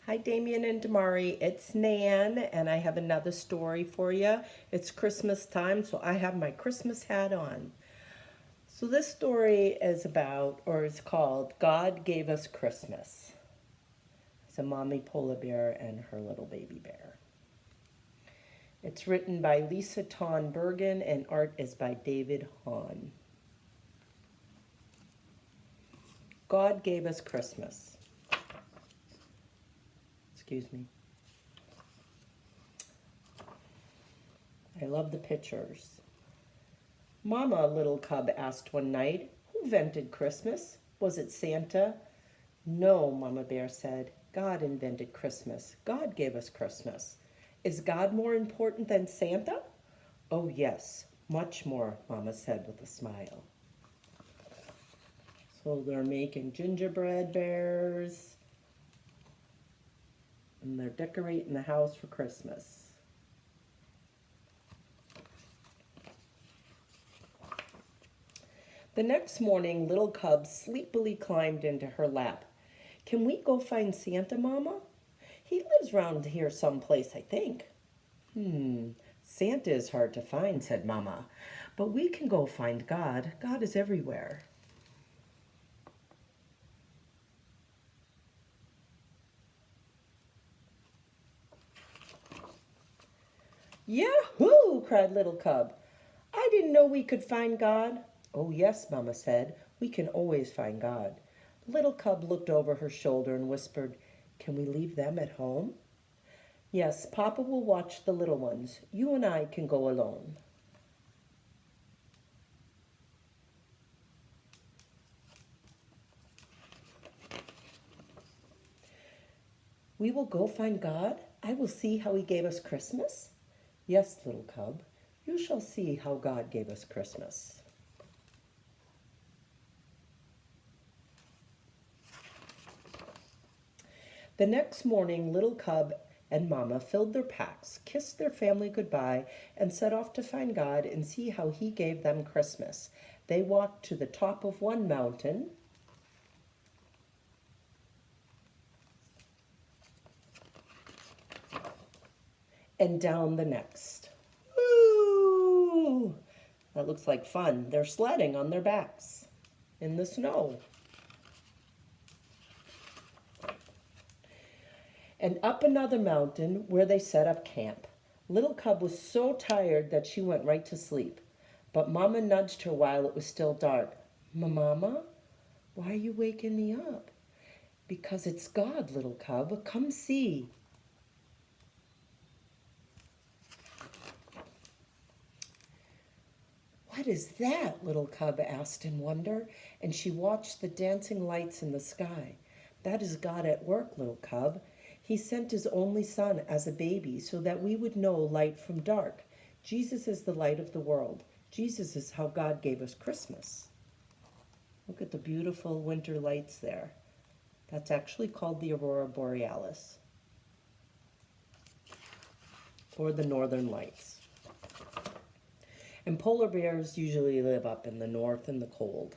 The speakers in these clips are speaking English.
Hi, Damien and Damari. It's Nan, and I have another story for you. It's Christmas time, so I have my Christmas hat on. So, this story is about, or is called, God Gave Us Christmas. It's a mommy polar bear and her little baby bear. It's written by Lisa Ton Bergen, and art is by David Hahn. God gave us Christmas. Excuse me. I love the pictures. Mama, little cub asked one night, who invented Christmas? Was it Santa? No, Mama Bear said. God invented Christmas. God gave us Christmas. Is God more important than Santa? Oh, yes, much more, Mama said with a smile. So they're making gingerbread bears and they're decorating the house for Christmas. The next morning, little cub sleepily climbed into her lap. Can we go find Santa, Mama? He lives round here someplace, I think. Santa is hard to find, said Mama. But we can go find God. God is everywhere. Yahoo! Cried little cub. I didn't know we could find God. Oh, yes, Mama said. We can always find God. Little cub looked over her shoulder and whispered, Can we leave them at home? Yes, Papa will watch the little ones. You and I can go alone. We will go find God. I will see how he gave us Christmas. Yes, little cub, you shall see how God gave us Christmas. The next morning, little cub and Mama filled their packs, kissed their family goodbye, and set off to find God and see how he gave them Christmas. They walked to the top of one mountain and down the next. Ooh! That looks like fun. They're sledding on their backs in the snow. And up another mountain where they set up camp. Little Cub was so tired that she went right to sleep. But Mama nudged her while it was still dark. Mama, why are you waking me up? Because it's God, little cub. Come see. What is that? Little cub asked in wonder, and she watched the dancing lights in the sky. That is God at work, little cub. He sent his only son as a baby so that we would know light from dark. Jesus is the light of the world. Jesus is how God gave us Christmas. Look at the beautiful winter lights there. That's actually called the Aurora Borealis, or the Northern Lights. And polar bears usually live up in the north in the cold.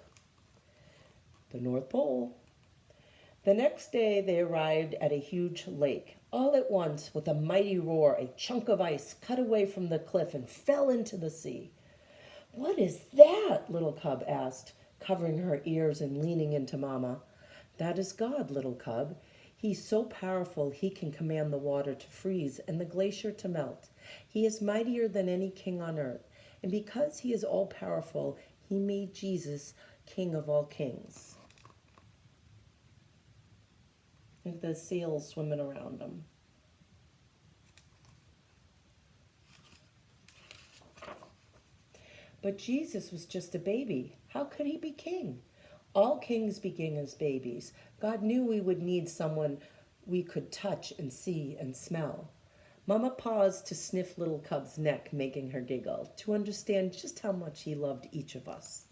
The North Pole. The next day they arrived at a huge lake. All at once, with a mighty roar, a chunk of ice cut away from the cliff and fell into the sea. What is that? Little Cub asked, covering her ears and leaning into Mama. That is God, little cub. He's so powerful he can command the water to freeze and the glacier to melt. He is mightier than any king on earth. And because he is all powerful, he made Jesus king of all kings. Look at the seals swimming around him. But Jesus was just a baby. How could he be king? All kings begin as babies. God knew we would need someone we could touch and see and smell. Mama paused to sniff little Cub's neck, making her giggle, to understand just how much he loved each of us.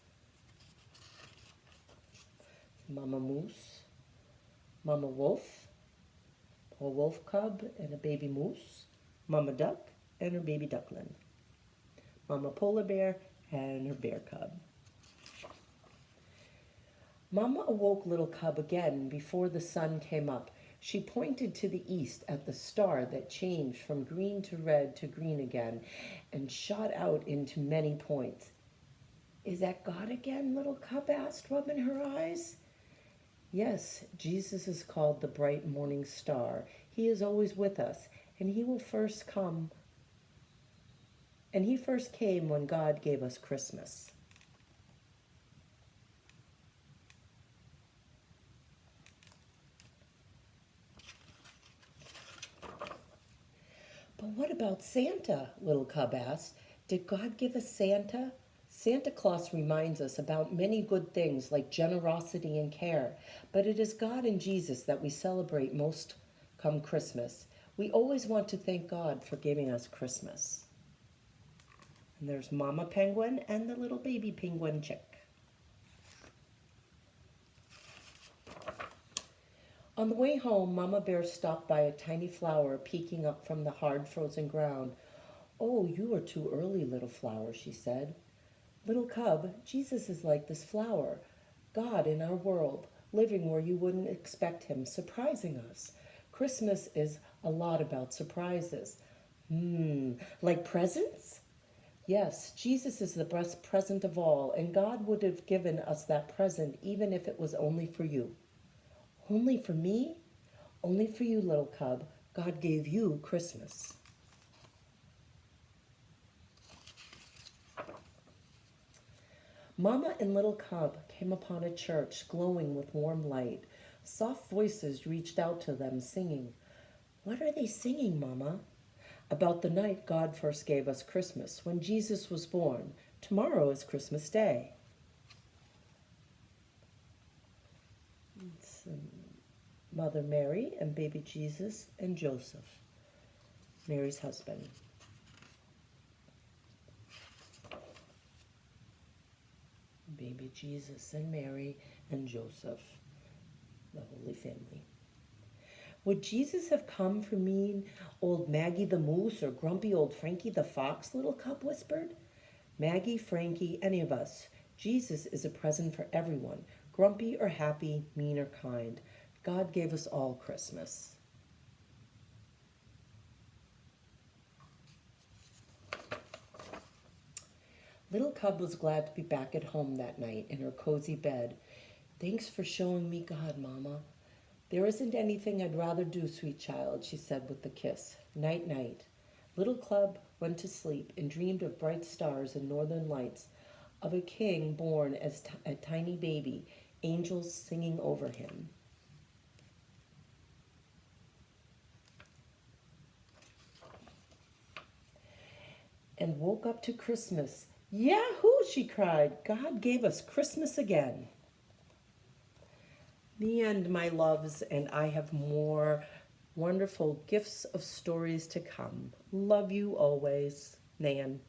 Mama Moose, Mama Wolf, a wolf cub and a baby moose, Mama Duck and her baby duckling, Mama Polar Bear and her bear cub. Mama awoke little cub again before the sun came up. She pointed to the east at the star that changed from green to red to green again and shot out into many points. Is that God again? Little Cub asked, rubbing her eyes. Yes, Jesus is called the bright morning star. He is always with us, and he first came when God gave us Christmas. But what about Santa? Little Cub asked. Did God give us Santa? Santa Claus reminds us about many good things like generosity and care, but it is God and Jesus that we celebrate most come Christmas. We always want to thank God for giving us Christmas. And there's Mama Penguin and the little baby penguin chick. On the way home, Mama Bear stopped by a tiny flower peeking up from the hard frozen ground. Oh, you are too early, little flower, she said. Little Cub, Jesus is like this flower, God in our world, living where you wouldn't expect him, surprising us. Christmas is a lot about surprises. Like presents? Yes, Jesus is the best present of all, and God would have given us that present even if it was only for you. Only for me? Only for you, little Cub. God gave you Christmas. Mama and little Cub came upon a church glowing with warm light. Soft voices reached out to them, singing. What are they singing, Mama? About the night God first gave us Christmas, when Jesus was born. Tomorrow is Christmas Day. It's Mother Mary and baby Jesus and Joseph, Mary's husband. Baby Jesus and Mary and Joseph, the Holy Family. Would Jesus have come for mean old Maggie the Moose or grumpy old Frankie the Fox, little Cub whispered. Maggie, Frankie, any of us. Jesus is a present for everyone, grumpy or happy, mean or kind. God gave us all Christmas. Little Cub was glad to be back at home that night in her cozy bed. Thanks for showing me God, Mama. There isn't anything I'd rather do, sweet child, she said with a kiss. Night, night. Little Cub went to sleep and dreamed of bright stars and northern lights, of a king born as a tiny baby, angels singing over him. And woke up to Christmas. Yahoo, she cried. God gave us Christmas again. The end, my loves, and I have more wonderful gifts of stories to come. Love you always, Nan.